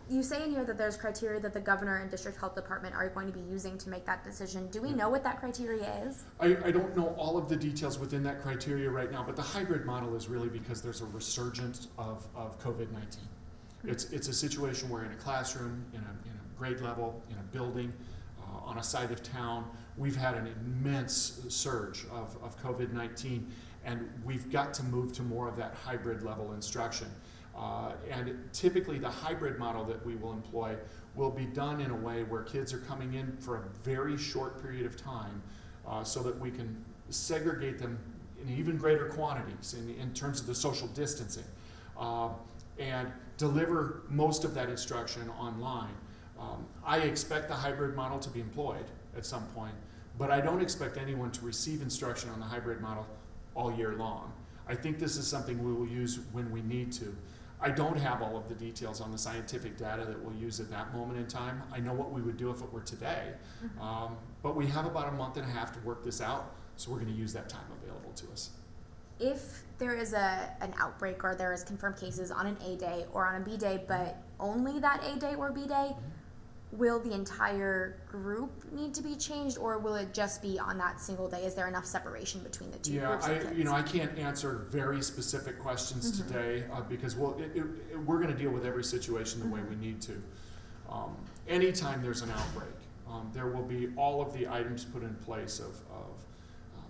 You say in here that there's criteria that the governor and district health department are going to be using to make that decision. Do we know what that criteria is? I don't know all of the details within that criteria right now, but the hybrid model is really because there's a resurgence of COVID-19. It's a situation where in a classroom, in a grade level, in a building, on a side of town, we've had an immense surge of COVID-19, and we've got to move to more of that hybrid level instruction. And typically the hybrid model that we will employ will be done in a way where kids are coming in for a very short period of time so that we can segregate them in even greater quantities in terms of the social distancing and deliver most of that instruction online. I expect the hybrid model to be employed at some point, but I don't expect anyone to receive instruction on the hybrid model all year long. I think this is something we will use when we need to. I don't have all of the details on the scientific data that we'll use at that moment in time. I know what we would do if it were today, but we have about a month and a half to work this out, so we're going to use that time available to us. If there is an outbreak or there is confirmed cases on an A day or on a B day, but only that A day or B day, will the entire group need to be changed, or will it just be on that single day? Is there enough separation between the two groups of kids? I can't answer very specific questions today because we're going to deal with every situation the way we need to. Anytime there's an outbreak, there will be all of the items put in place of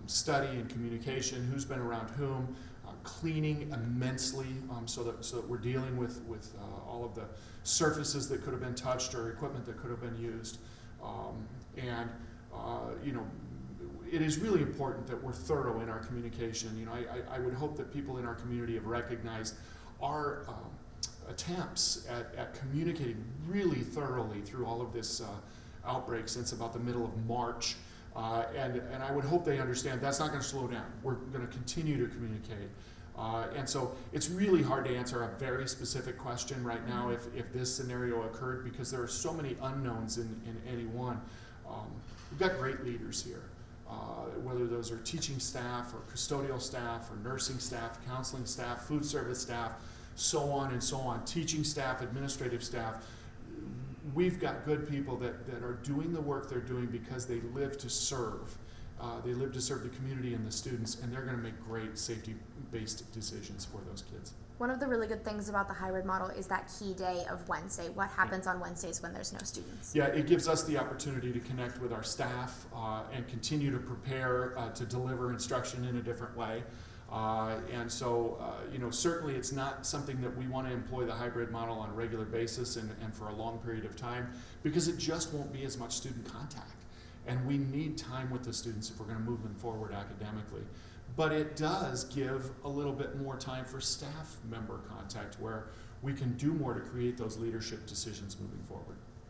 study and communication, who's been around whom, cleaning immensely so that we're dealing with all of the surfaces that could have been touched or equipment that could have been used. It is really important that we're thorough in our communication. I would hope that people in our community have recognized our attempts at communicating really thoroughly through all of this outbreak since about the middle of March. And I would hope they understand that's not going to slow down. We're going to continue to communicate. And so it's really hard to answer a very specific question right now if this scenario occurred because there are so many unknowns in any one. We've got great leaders here, whether those are teaching staff or custodial staff or nursing staff, counseling staff, food service staff, so on and so on, teaching staff, administrative staff. We've got good people that are doing the work they're doing because they live to serve. They live to serve the community and the students, and they're going to make great safety-based decisions for those kids. One of the really good things about the hybrid model is that key day of Wednesday. What happens on Wednesdays when there's no students? Yeah, it gives us the opportunity to connect with our staff and continue to prepare to deliver instruction in a different way. Certainly it's not something that we want to employ the hybrid model on a regular basis and for a long period of time because it just won't be as much student contact. And we need time with the students if we're going to move them forward academically. But it does give a little bit more time for staff member contact where we can do more to create those leadership decisions moving forward.